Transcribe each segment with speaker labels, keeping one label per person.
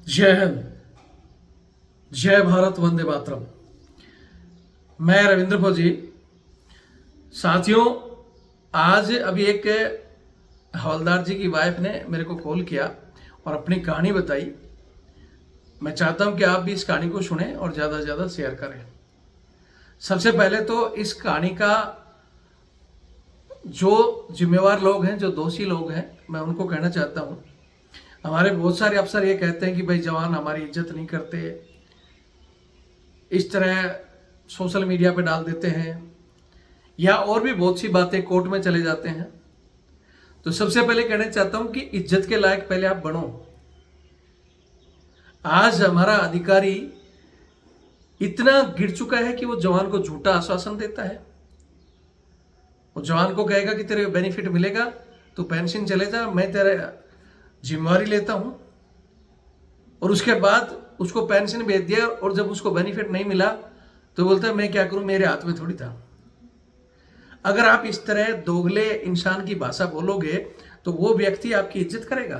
Speaker 1: जय हिंद। जय भारत, वंदे मातरम। मैं रविंद्र फौजी। साथियों, आज अभी एक हवलदार जी की वाइफ ने मेरे को कॉल किया और अपनी कहानी बताई। मैं चाहता हूं कि आप भी इस कहानी को सुनें और ज़्यादा से ज़्यादा शेयर करें। सबसे पहले तो इस कहानी का जो जिम्मेवार लोग हैं, जो दोषी लोग हैं, मैं उनको कहना चाहता हूं। हमारे बहुत सारे अफसर ये कहते हैं कि भाई जवान हमारी इज्जत नहीं करते, इस तरह सोशल मीडिया पे डाल देते हैं, या और भी बहुत सी बातें, कोर्ट में चले जाते हैं। तो सबसे पहले कहना चाहता हूं कि इज्जत के लायक पहले आप बनो। आज हमारा अधिकारी इतना गिर चुका है कि वो जवान को झूठा आश्वासन देता है। वो जवान को कहेगा कि तेरे बेनिफिट मिलेगा, तू पेंशन चले जा, मैं तेरे जिम्मेवारी लेता हूं। और उसके बाद उसको पेंशन भेज दिया, और जब उसको बेनिफिट नहीं मिला तो बोलता है मैं क्या करूं, मेरे हाथ में थोड़ी था। अगर आप इस तरह दोगले इंसान की भाषा बोलोगे तो वो व्यक्ति आपकी इज्जत करेगा।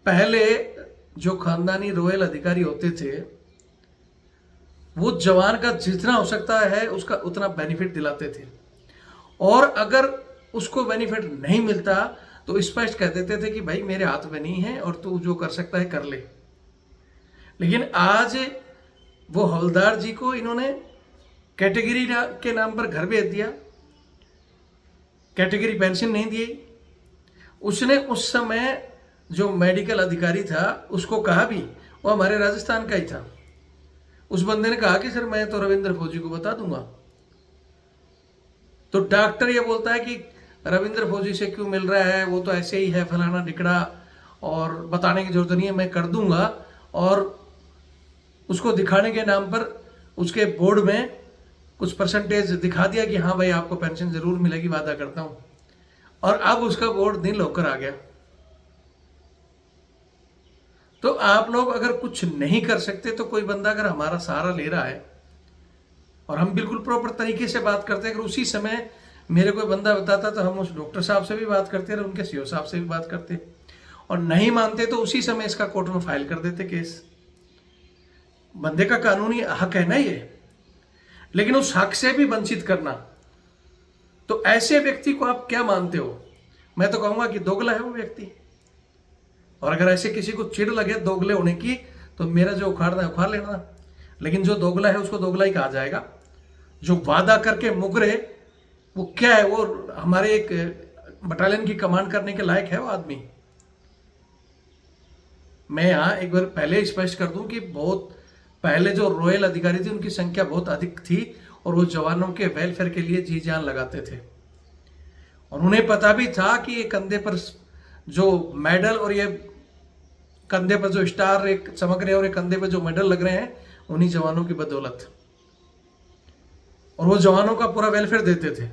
Speaker 1: पहले जो खानदानी रॉयल अधिकारी होते थे वो जवान का जितना हो सकता है उसका उतना बेनिफिट दिलाते थे, और अगर उसको बेनिफिट नहीं मिलता तो स्पष्ट कह देते थे कि भाई मेरे हाथ में नहीं है और तू जो कर सकता है कर ले। लेकिन आज वो हवलदार जी को इन्होंने कैटेगरी के नाम पर घर भेज दिया, कैटेगरी पेंशन नहीं दी। उसने उस समय जो मेडिकल अधिकारी था उसको कहा भी, वो हमारे राजस्थान का ही था, उस बंदे ने कहा कि सर मैं तो रविंद्र फौजी को बता दूंगा। तो डॉक्टर ये बोलता है कि रविंद्र फौजी से क्यों मिल रहा है, वो तो ऐसे ही है, फलाना ढिकड़ा, और बताने की जरूरत नहीं है, मैं कर दूंगा। और उसको दिखाने के नाम पर उसके बोर्ड में कुछ परसेंटेज दिखा दिया कि हाँ भाई आपको पेंशन जरूर मिलेगी, वादा करता हूं। और अब उसका बोर्ड नील होकर आ गया। तो आप लोग अगर कुछ नहीं कर सकते तो कोई बंदा अगर हमारा सहारा ले रहा है और हम बिल्कुल प्रॉपर तरीके से बात करते हैं, अगर उसी समय मेरे कोई बंदा बताता तो हम उस डॉक्टर साहब से भी बात करते और उनके सीओ साहब से भी बात करते, और नहीं मानते तो उसी समय इसका कोर्ट में फाइल कर देते केस। बंदे का कानूनी हक है ना ये, लेकिन उस हक से भी वंचित करना, तो ऐसे व्यक्ति को आप क्या मानते हो? मैं तो कहूंगा कि दोगला है वो व्यक्ति। और अगर ऐसे किसी को चिढ़ लगे दोगले होने की तो मेरा जो उखाड़ना है उखाड़ लेना, लेकिन जो दोगला है उसको दोगला ही कहा जाएगा। जो वादा करके मुकरे, वो क्या है, वो हमारे एक बटालियन की कमांड करने के लायक है वो आदमी? मैं यहां एक बार पहले स्पष्ट कर दूं कि बहुत पहले जो रॉयल अधिकारी थे उनकी संख्या बहुत अधिक थी, और वो जवानों के वेलफेयर के लिए जी जान लगाते थे। और उन्हें पता भी था कि ये कंधे पर जो मेडल और ये कंधे पर जो स्टार एक चमक रहे हैं और ये कंधे पर जो मेडल लग रहे हैं, उन्हीं जवानों की बदौलत। और वो जवानों का पूरा वेलफेयर देते थे।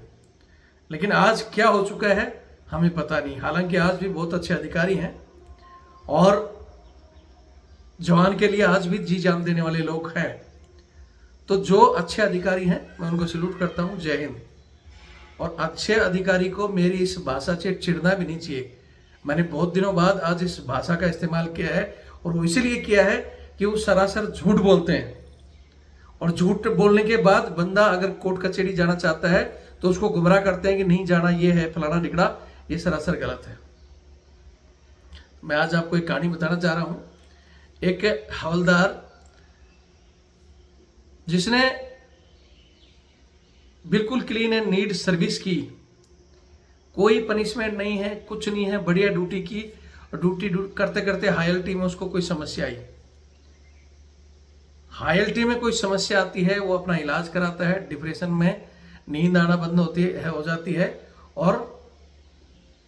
Speaker 1: लेकिन आज क्या हो चुका है हमें पता नहीं। हालांकि आज भी बहुत अच्छे अधिकारी हैं और जवान के लिए आज भी जी जान देने वाले लोग हैं। तो जो अच्छे अधिकारी हैं मैं उनको सैल्यूट करता हूं। जय हिंद। और अच्छे अधिकारी को मेरी इस भाषा से चिढ़ना भी नहीं चाहिए। मैंने बहुत दिनों बाद आज इस भाषा का इस्तेमाल किया है, और वो इसलिए किया है कि वो सरासर झूठ बोलते हैं, और झूठ बोलने के बाद बंदा अगर कोर्ट कचहरी जाना चाहता है तो उसको गुमराह करते हैं कि नहीं जाना, ये है फलाना ढिकड़ा। ये सरासर गलत है। मैं आज आपको एक कहानी बताना चाह रहा हूं। एक हवलदार जिसने बिल्कुल क्लीन एंड नीट सर्विस की, कोई पनिशमेंट नहीं है, कुछ नहीं है, बढ़िया ड्यूटी की। ड्यूटी करते करते हाईएलटी में उसको कोई समस्या आई। हाईएलटी में कोई समस्या आती है, वो अपना इलाज कराता है, डिप्रेशन में नींद आना बंद हो जाती है, और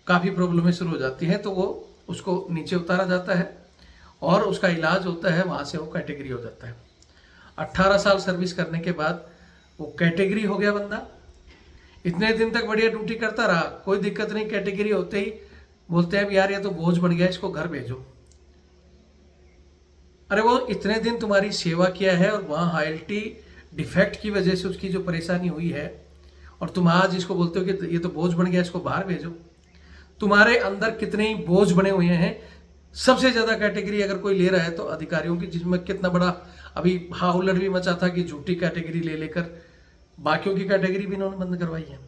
Speaker 1: काफ़ी प्रॉब्लमें शुरू हो जाती हैं। तो वो उसको नीचे उतारा जाता है और उसका इलाज होता है, वहाँ से वो कैटेगरी हो जाता है। 18 साल सर्विस करने के बाद वो कैटेगरी हो गया बंदा। इतने दिन तक बढ़िया ड्यूटी करता रहा, कोई दिक्कत नहीं। कैटेगरी होते ही बोलते हैं यार ये तो बोझ बढ़ गया, इसको घर भेजो। अरे वो इतने दिन तुम्हारी सेवा किया है और वहाँ हाईएलटी डिफेक्ट की वजह से उसकी जो परेशानी हुई है, और तुम आज इसको बोलते हो कि ये तो बोझ बन गया, इसको बाहर भेजो। तुम्हारे अंदर कितने ही बोझ बने हुए हैं, सबसे ज़्यादा कैटेगरी अगर कोई ले रहा है तो अधिकारियों की, जिसमें कितना बड़ा अभी हाउलर भी मचा था कि झूठी कैटेगरी ले लेकर बाकियों की कैटेगरी भी इन्होंने बंद करवाई है।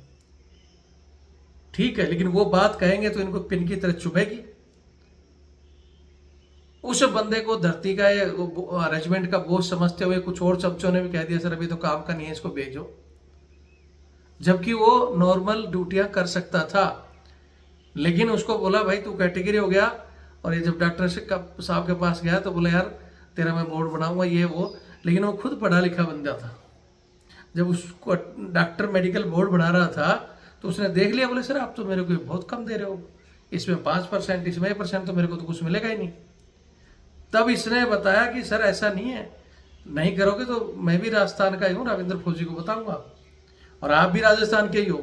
Speaker 1: ठीक है, लेकिन वो बात कहेंगे तो इनको पिन की तरह चुभेगी। उस बंदे को धरती का रेजिमेंट का बोझ समझते हुए कुछ और चमचों ने भी कह दिया सर अभी तो काम का नहीं है, इसको भेजो, जबकि वो नॉर्मल ड्यूटियां कर सकता था। लेकिन उसको बोला भाई तू कैटेगरी हो गया, और ये जब डॉक्टर साहब के पास गया तो बोला यार तेरा मैं बोर्ड बनाऊंगा ये वो, लेकिन वो खुद पढ़ा लिखा बंदा था। जब उसको डॉक्टर मेडिकल बोर्ड बना रहा था तो उसने देख लिया, बोले सर आप तो मेरे को बहुत कम दे रहे हो, इसमें 5%, इसमें 1%, तो मेरे को तो कुछ मिलेगा ही नहीं। तब इसने बताया कि सर ऐसा नहीं है, नहीं करोगे तो मैं भी राजस्थान का ही हूँ, रविंद्र फौजी को बताऊंगा, और आप भी राजस्थान के ही हो।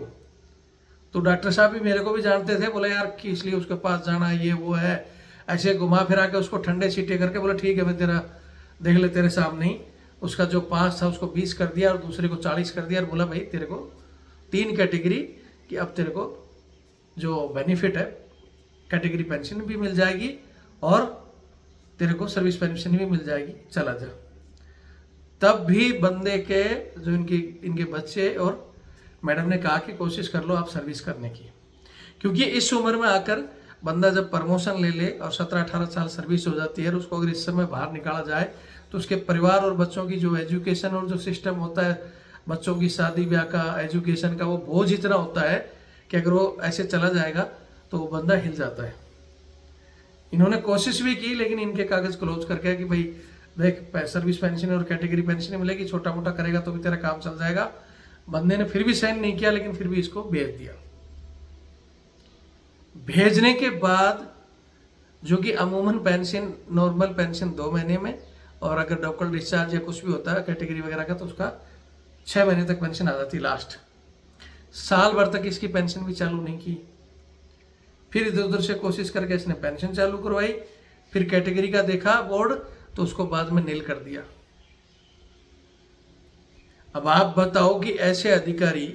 Speaker 1: तो डॉक्टर साहब भी मेरे को भी जानते थे, बोले यार कि इसलिए उसके पास जाना ये वो है, ऐसे घुमा फिरा के उसको ठंडे सीटे करके बोले ठीक है मैं तेरा देख ले तेरे सामने ही। उसका जो 5 था उसको 20 कर दिया और दूसरे को 40 कर दिया, और बोला भाई तेरे को 3 कैटेगरी कि अब तेरे को जो बेनिफिट है कैटेगरी पेंशन भी मिल जाएगी और तेरे को सर्विस पेंशन भी मिल जाएगी, चला जा। तब भी बंदे के जो इनके बच्चे और मैडम ने कहा कि कोशिश कर लो आप सर्विस करने की, क्योंकि इस उम्र में आकर बंदा जब प्रमोशन ले ले और 17-18 साल सर्विस हो जाती है, और उसको अगर इस समय बाहर निकाला जाए तो उसके परिवार और बच्चों की जो एजुकेशन और जो सिस्टम होता है, बच्चों की शादी ब्याह का, एजुकेशन का, वो बोझ इतना होता है कि अगर वो ऐसे चला जाएगा तो वो बंदा हिल जाता है। इन्होंने कोशिश भी की, लेकिन इनके कागज क्लोज करके कि भाई देख सर्विस पेंशन और कैटेगरी पेंशन मिलेगी, छोटा मोटा करेगा तो भी तेरा काम चल जाएगा। बंदे ने फिर भी साइन नहीं किया, लेकिन फिर भी इसको भेज दिया। भेजने के बाद जो कि अमूमन पेंशन, नॉर्मल पेंशन 2 महीने में, और अगर डॉक्टर डिस्चार्ज या कुछ भी होता है कैटेगरी वगैरह का तो उसका 6 महीने तक पेंशन आ जाती लास्ट। साल भर तक इसकी पेंशन भी चालू नहीं की। फिर इधर उधर से कोशिश करके इसने पेंशन चालू करवाई, फिर कैटेगरी का देखा बोर्ड तो उसको बाद में नील कर दिया। अब आप बताओ कि ऐसे अधिकारी,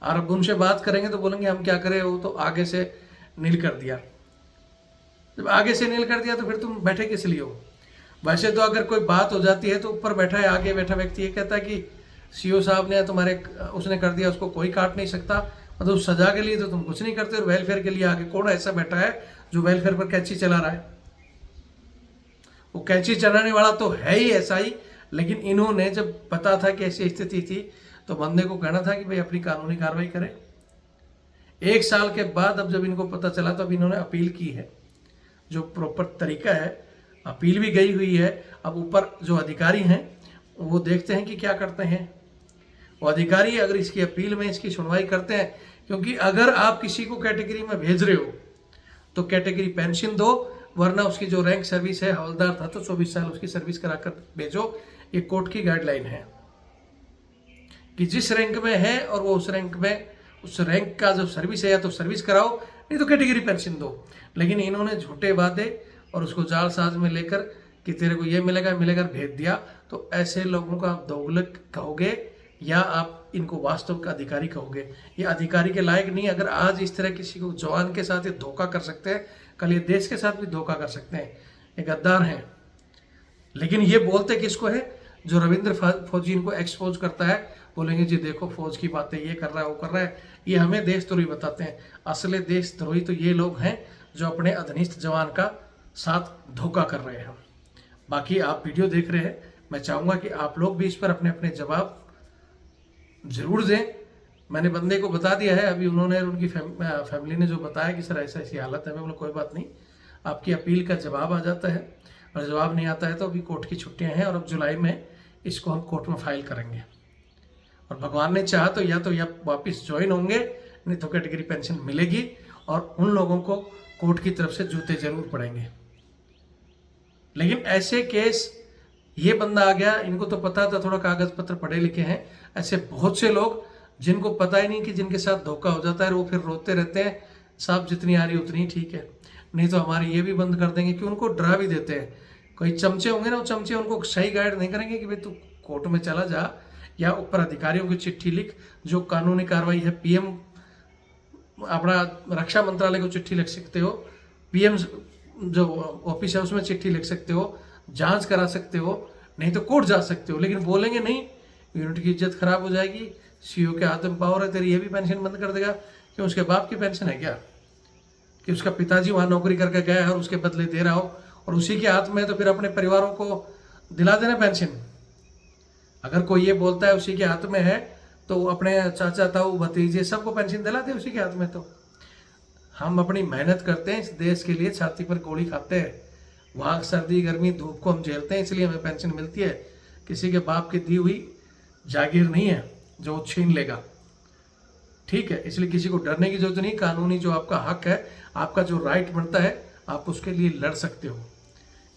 Speaker 1: और अब उनसे बात करेंगे तो बोलेंगे हम क्या करें, वो तो आगे से नील कर दिया। जब आगे से नील कर दिया तो फिर तुम बैठे किस लिए हो? वैसे तो अगर कोई बात हो जाती है तो ऊपर बैठा है, आगे बैठा व्यक्ति ये कहता है कि सीओ साहब ने तुम्हारे उसने कर दिया, उसको कोई काट नहीं सकता, मतलब सजा के लिए तो तुम कुछ नहीं करते, और वेलफेयर के लिए आगे कौन ऐसा बैठा है जो वेलफेयर पर कैंची चला रहा है? वो कैंची चलाने वाला तो है ही ऐसा ही, लेकिन इन्होंने जब पता था कि ऐसी स्थिति थी तो बंदे को कहना था कि भाई अपनी कानूनी कार्रवाई करें। 1 साल के बाद अब जब इनको पता चला तो अब इन्होंने अपील की है, जो प्रॉपर तरीका है, अपील भी गई हुई है। अब ऊपर जो अधिकारी हैं वो देखते हैं कि क्या करते हैं। वो अधिकारी अगर इसकी अपील में इसकी सुनवाई करते हैं, क्योंकि अगर आप किसी को कैटेगरी में भेज रहे हो तो कैटेगरी पेंशन दो, वरना उसकी जो रैंक सर्विस है, हवलदार था तो 24 साल उसकी सर्विस कराकर भेजो। ये कोर्ट की गाइडलाइन है कि जिस रैंक में है और वो उस रैंक में, उस रैंक का जो सर्विस है या तो सर्विस कराओ, नहीं तो कैटेगरी पेंशन दो। लेकिन इन्होंने झूठे वादे और उसको जालसाज में लेकर कि तेरे को ये मिलेगा मिलेगा भेज दिया। तो ऐसे लोगों का आप दोगलक कहोगे या आप इनको वास्तव का अधिकारी कहोगे? ये अधिकारी के लायक नहीं। अगर आज इस तरह किसी को जवान के साथ ये धोखा कर सकते हैं, कल ये देश के साथ भी धोखा कर सकते हैं। ये गद्दार हैं। लेकिन ये बोलते किसको है? जो रविंद्र फौजी इनको एक्सपोज करता है, बोलेंगे जी देखो फौज की बातें ये कर रहा है वो कर रहा है, ये हमें देशद्रोही बताते हैं। असली देशद्रोही तो ये लोग हैं जो अपने अधनिष्ठ जवान का साथ धोखा कर रहे हैं। बाकी आप वीडियो देख रहे हैं, मैं चाहूँगा कि आप लोग भी इस पर अपने अपने जवाब जरूर दें। मैंने बंदे को बता दिया है, अभी उन्होंने उनकी फैमिली ने जो बताया कि सर ऐसा ऐसी हालत है, मैं बोला कोई बात नहीं, आपकी अपील का जवाब आ जाता है, और जवाब नहीं आता है तो अभी कोर्ट की छुट्टियां हैं और अब जुलाई में इसको हम कोर्ट में फाइल करेंगे। और भगवान ने चाहा तो या वापस ज्वाइन होंगे, नहीं तो कैटेगरी पेंशन मिलेगी और उन लोगों को कोर्ट की तरफ से जूते जरूर पड़ेंगे। लेकिन ऐसे केस, ये बंदा आ गया, इनको तो पता था, थोड़ा कागज पत्र पढ़े लिखे हैं, ऐसे बहुत से लोग जिनको पता ही नहीं कि जिनके साथ धोखा हो जाता है, वो फिर रोते रहते हैं साहब जितनी आ रही उतनी ठीक है, नहीं तो हमारे ये भी बंद कर देंगे, कि उनको डरा भी देते हैं। कोई चमचे होंगे ना, वो चमचे उनको सही गाइड नहीं करेंगे कि भाई तू कोर्ट में चला जा, या ऊपर अधिकारियों की चिट्ठी लिख, जो कानूनी कार्रवाई है पीएम, अपना रक्षा मंत्रालय को चिट्ठी लिख सकते हो, पीएम जो ऑफिस है उसमें चिट्ठी लिख सकते हो, जांच करा सकते हो, नहीं तो कोर्ट जा सकते हो। लेकिन बोलेंगे नहीं, यूनिट की इज्जत खराब हो जाएगी, सीईओ के हाथ में पावर है, तेरी ये भी पेंशन बंद कर देगा। कि उसके बाप की पेंशन है क्या, कि उसका पिताजी वहाँ नौकरी करके गया है और उसके बदले दे रहा हो, और उसी के हाथ में है, तो फिर अपने परिवारों को दिला देना पेंशन। अगर कोई ये बोलता है उसी के हाथ में है, तो अपने चाचा ताऊ भतीजे सबको पेंशन दिला दे उसी के हाथ में। तो हम अपनी मेहनत करते हैं इस देश के लिए, छाती पर गोली खाते हैं, वहाँ सर्दी गर्मी धूप को हम झेलते हैं, इसलिए हमें पेंशन मिलती है। किसी के बाप की दी हुई जागीर नहीं है जो वो छीन लेगा, ठीक है। इसलिए किसी को डरने की जरूरत नहीं। कानूनी जो आपका हक है, आपका जो राइट बनता है, आप उसके लिए लड़ सकते हो।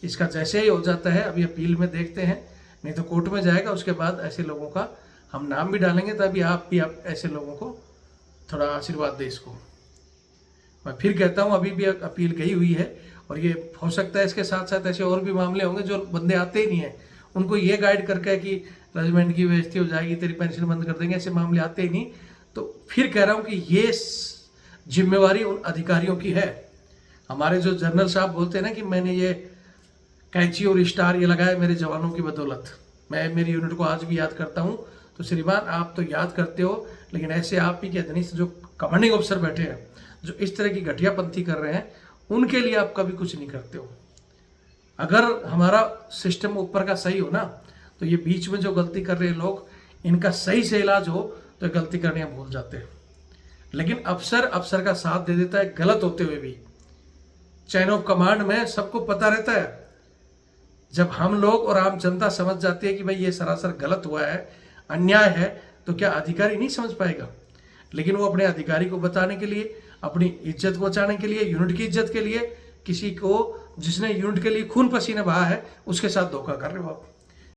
Speaker 1: इसका जैसे ही हो जाता है, अभी अपील में देखते हैं, नहीं तो कोर्ट में जाएगा, उसके बाद ऐसे लोगों का हम नाम भी डालेंगे, तभी आप भी ऐसे लोगों को थोड़ा आशीर्वाद दें। इसको मैं फिर कहता हूँ, अभी भी अपील गई हुई है, और ये हो सकता है इसके साथ साथ ऐसे और भी मामले होंगे जो बंदे आते ही नहीं है, उनको ये गाइड करके कि रेजिमेंट की बेइज्जती हो जाएगी, तेरी पेंशन बंद कर देंगे, ऐसे मामले आते ही नहीं। तो फिर कह रहा हूँ कि ये जिम्मेवारी उन अधिकारियों की है। हमारे जो जनरल साहब बोलते हैं ना कि मैंने ये कैंची और स्टार ये लगाया मेरे जवानों की बदौलत, मैं मेरी यूनिट को आज भी याद करता हूँ। तो श्रीमान, आप तो याद करते हो, लेकिन ऐसे आप ही के अधीनस्थ जो कमांडिंग ऑफिसर बैठे हैं, जो इस तरह की घटियापंथी कर रहे हैं, उनके लिए आप कभी कुछ नहीं करते हो। अगर हमारा सिस्टम ऊपर का सही हो ना, तो ये बीच में जो गलती कर रहे हैं लोग, इनका सही से इलाज हो तो गलती करने भूल जाते हैं। लेकिन अफसर का साथ दे देता है गलत होते हुए भी। चैन ऑफ कमांड में सबको पता रहता है। जब हम लोग और आम जनता समझ जाती है कि भाई ये सरासर गलत हुआ है, अन्याय है, तो क्या अधिकारी नहीं समझ पाएगा? लेकिन वो अपने अधिकारी को बताने के लिए, अपनी इज्जत को बचाने के लिए, यूनिट की इज्जत के लिए, किसी को जिसने यूनिट के लिए खून पसीना बहा है उसके साथ धोखा कर रहे हो आप।